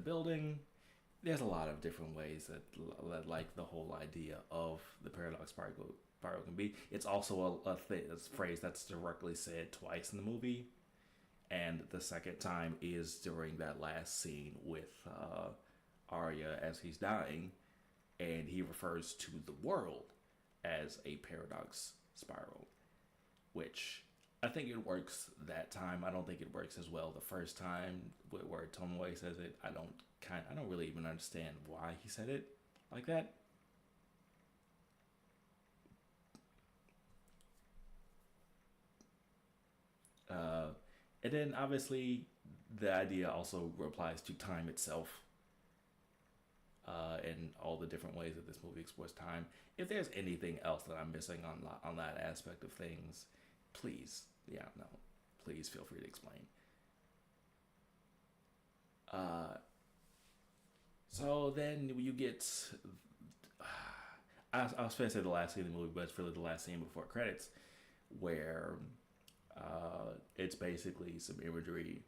building. There's a lot of different ways that like the whole idea of the paradox spiral can be. It's also a phrase that's directly said twice in the movie, and the second time is during that last scene with Arya as he's dying, and he refers to the world as a paradox spiral, which I think it works that time. I don't think it works as well the first time where Tomoe says it. I don't really even understand why he said it like that. Uh, and then obviously the idea also applies to time itself, and all the different ways that this movie explores time. If there's anything else that I'm missing on that aspect of things, please, yeah, no, please feel free to explain. Uh, so then you get, I was going to say the last scene of the movie, but it's really the last scene before credits, where it's basically some imagery.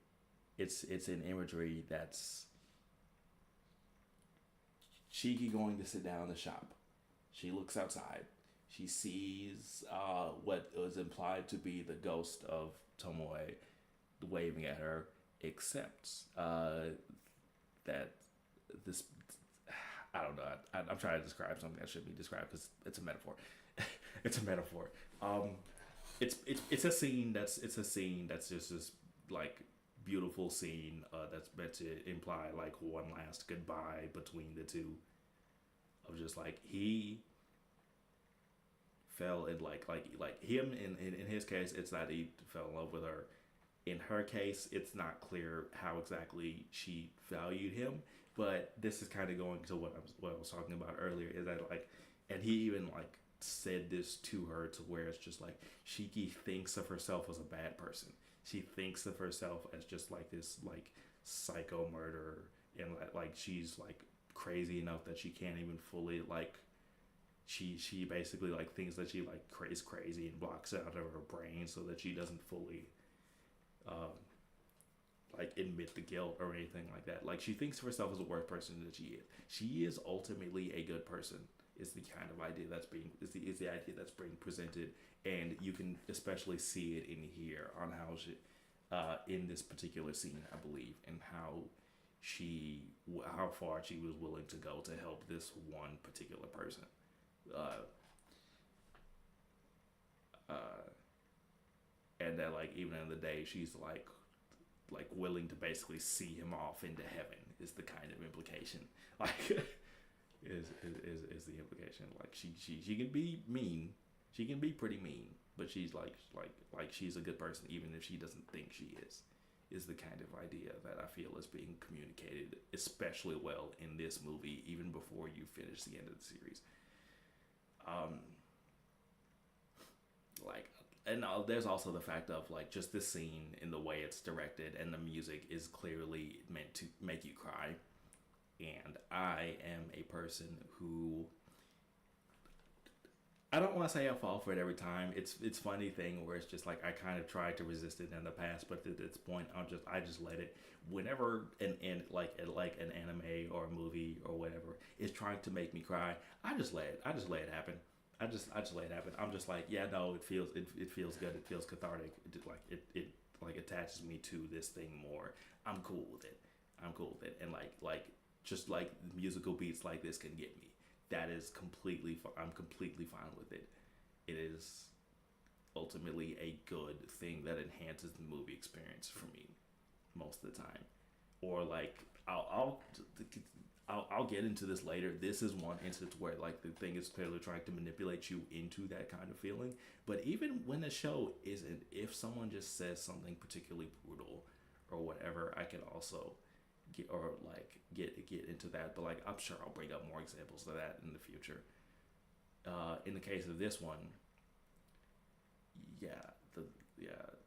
It's an imagery that's Shiki going to sit down in the shop. She looks outside. She sees what was implied to be the ghost of Tomoe waving at her, except that this. I don't know. I'm trying to describe something that should be described because it's a metaphor. It's a metaphor. Um, it's a scene that's just this like beautiful scene that's meant to imply like one last goodbye between the two, of just like he fell in like him in his case it's that he fell in love with her. In her case it's not clear how exactly she valued him, but this is kind of going to what I was talking about earlier, is that like, and he even like said this to her to where it's just like Shiki thinks of herself as a bad person. She thinks of herself as just like this like psycho murderer, and like she's like crazy enough that she can't even fully like she basically like thinks that she like is crazy and blocks it out of her brain so that she doesn't fully um, like admit the guilt or anything like that. Like she thinks of herself as the worst person that she is. She is ultimately a good person. Is the kind of idea that's being is the idea that's being presented, and you can especially see it in here on how she, in this particular scene, I believe, and how far she was willing to go to help this one particular person. Uh, uh, and that like even in the day she's like willing to basically see him off into heaven is the kind of implication. Like is is the implication. Like she can be mean, she can be pretty mean, but she's like she's a good person even if she doesn't think she is the kind of idea that I feel is being communicated especially well in this movie, even before you finish the end of the series. Um, like, and there's also the fact of like just this scene in the way it's directed and the music is clearly meant to make you cry. And I am a person who, I don't want to say I fall for it every time. It's funny thing where it's just like I kind of tried to resist it in the past, but at this point I just let it. Whenever like an anime or a movie or whatever is trying to make me cry, I just let it happen. I just let it happen. I'm just like, yeah, no, it feels good. It feels cathartic. It like attaches me to this thing more. I'm cool with it. I'm cool with it. And like just like musical beats like this can get me. That is completely. I'm completely fine with it. It is ultimately a good thing that enhances the movie experience for me most of the time. Or like I'll get into this later. This is one instance where like the thing is clearly trying to manipulate you into that kind of feeling. But even when the show isn't, if someone just says something particularly brutal or whatever, I can also get into that. But like I'm sure I'll bring up more examples of that in the future. In the case of this one, yeah, the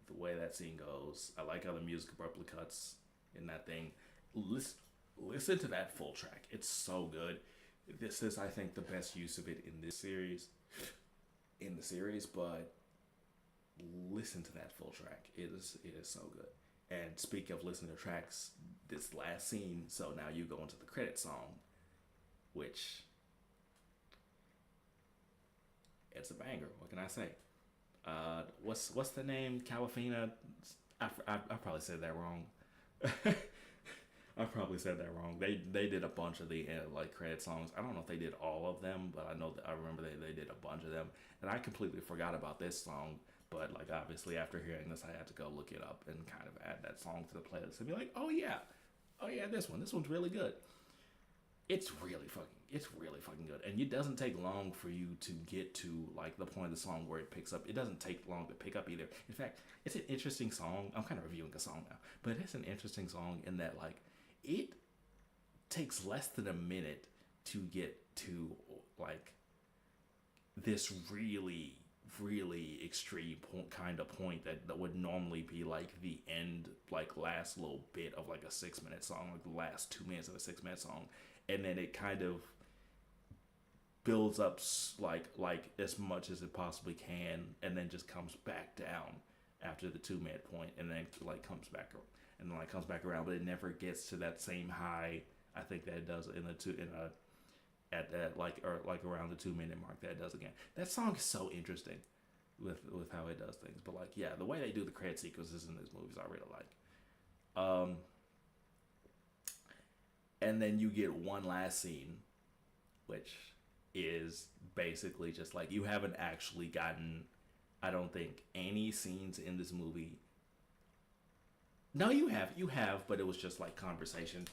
the way that scene goes, I like how the music abruptly cuts in that thing. Listen to that full track. It's so good. This is, I think, the best use of it in this series. In the series, but listen to that full track. It is so good. And speak of listening to tracks, this last scene. So now you go into the credit song, which it's a banger. What can I say? What's the name? Calafina. I probably said that wrong. I probably said that wrong. They did a bunch of the like credit songs. I don't know if they did all of them, but I know that I remember they did a bunch of them, and I completely forgot about this song. But like obviously after hearing this, I had to go look it up and kind of add that song to the playlist and be like, oh yeah, this one's really good. It's really fucking good, and it doesn't take long for you to get to like the point of the song where it picks up. It doesn't take long to pick up either. In fact, it's an interesting song. I'm kind of reviewing a song now, but it's an interesting song in that like it takes less than a minute to get to like this really extreme kind of point that would normally be like the end, like last little bit of like a 6 minute song, like the last 2 minutes of a 6 minute song, and then it kind of builds up like as much as it possibly can, and then just comes back down after the 2 minute point, and then like comes back and then like comes back around, but it never gets to that same high. I think that it does in the two in a at that like or like around the 2 minute mark that it does again. That song is so interesting with how it does things, but like yeah, the way they do the credit sequences in these movies, I really like. And then you get one last scene, which is basically just like you haven't actually gotten, I don't think, any scenes in this movie. No, you have, but it was just like conversation.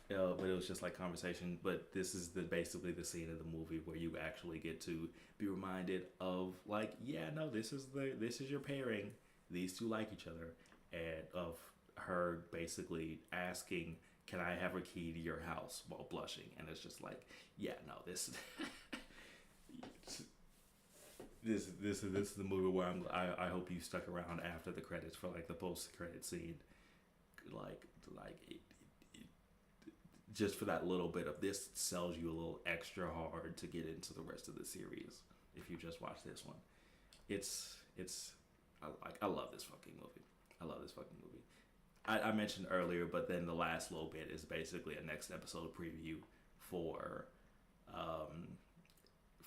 But it was just like conversation. But this is basically the scene of the movie where you actually get to be reminded of like, yeah, no, this is your pairing. These two like each other, and of her basically asking, "Can I have a key to your house?" while blushing, and it's just like, yeah, no, this this is the movie where I hope you stuck around after the credits for like the post credit scene, like it, just for that little bit of this sells you a little extra hard to get into the rest of the series if you just watch this one. It's I love this fucking movie. I love this fucking movie. I mentioned earlier, but then the last little bit is basically a next episode preview for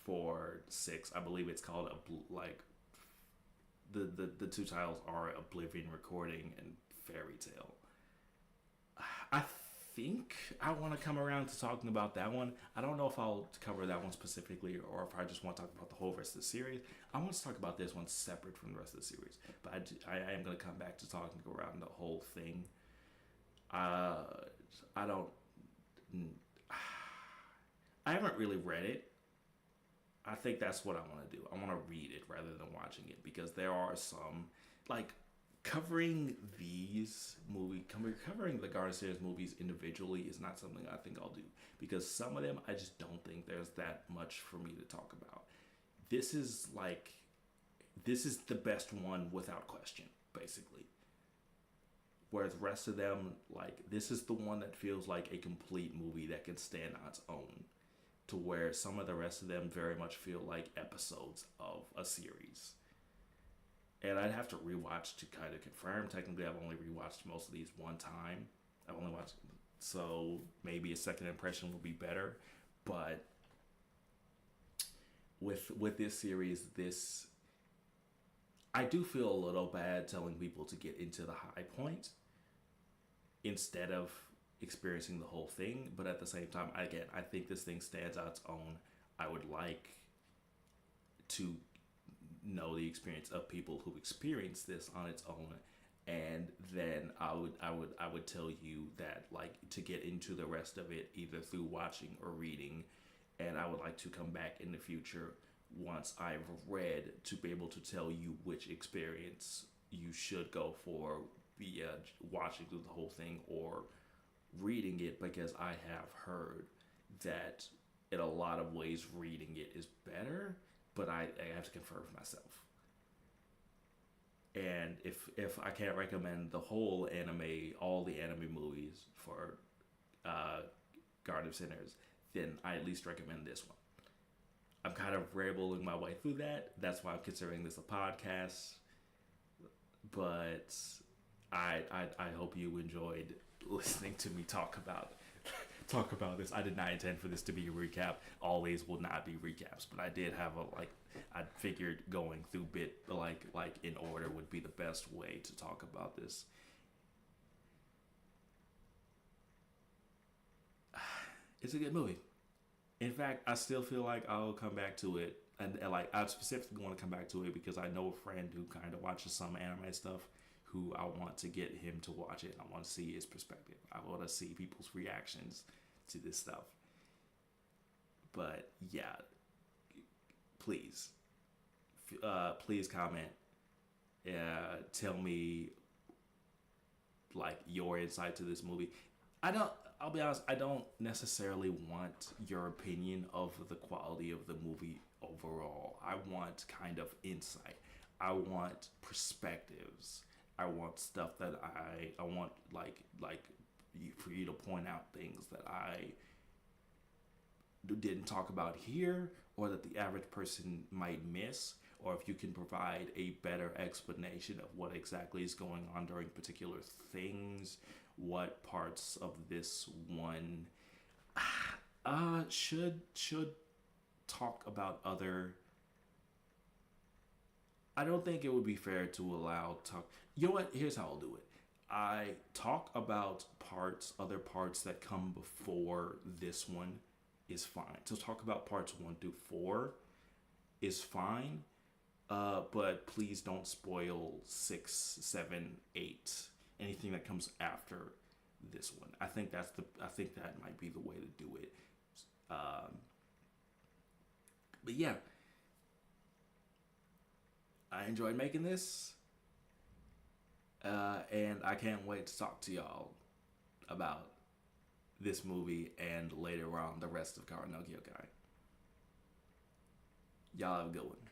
for 6. I believe it's called like the two titles are Oblivion Recording and Fairy Tale. I think I want to come around to talking about that one. I don't know if I'll cover that one specifically or if I just want to talk about the whole rest of the series. I want to talk about this one separate from the rest of the series, but I am going to come back to talking around the whole thing. I don't I haven't really read it. I think that's what I want to do. I want to read it rather than watching it because there are some like covering covering the Garden Series movies individually is not something I think I'll do because some of them I just don't think there's that much for me to talk about. This is like this is the best one without question, basically. Whereas the rest of them, like this is the one that feels like a complete movie that can stand on its own to where some of the rest of them very much feel like episodes of a series. And I'd have to rewatch to kind of confirm. Technically, I've only rewatched most of these one time. I've only watched, so maybe a second impression will be better. But with this series, this I do feel a little bad telling people to get into the high point instead of experiencing the whole thing. But at the same time, again, I think this thing stands on its own. I would like to know the experience of people who experience this on its own, and then I would tell you that like to get into the rest of it either through watching or reading, and I would like to come back in the future once I've read to be able to tell you which experience you should go for via watching through the whole thing or reading it, because I have heard that in a lot of ways reading it is better, but I have to confirm for myself. And if I can't recommend the whole anime, all the anime movies for Garden of Sinners, then I at least recommend this one. I'm kind of rambling my way through that. That's why I'm considering this a podcast. But I hope you enjoyed listening to me talk about this. I did not intend for this to be a recap. All these will not be recaps, but I did have I figured going through bit like in order would be the best way to talk about this. It's a good movie. In fact, I still feel like I'll come back to it, and like I specifically want to come back to it because I know a friend who kind of watches some anime stuff, who I want to get him to watch it. I want to see his perspective. I want to see people's reactions to this stuff. But yeah, please, please comment. Tell me like your insight to this movie. I'll be honest, I don't necessarily want your opinion of the quality of the movie overall. I want kind of insight. I want perspectives. I want stuff that I want like for you to point out things that I didn't talk about here, or that the average person might miss, or if you can provide a better explanation of what exactly is going on during particular things, what parts of this one should talk about other. I don't think it would be fair to allow talk. You know what? Here's how I'll do it. I talk about other parts that come before this one is fine. So talk about parts 1 through 4 is fine. But please don't spoil 6, 7, 8. Anything that comes after this one. I think that might be the way to do it. But yeah. I enjoyed making this, and I can't wait to talk to y'all about this movie and later on the rest of Kara no Kyokai. Y'all have a good one.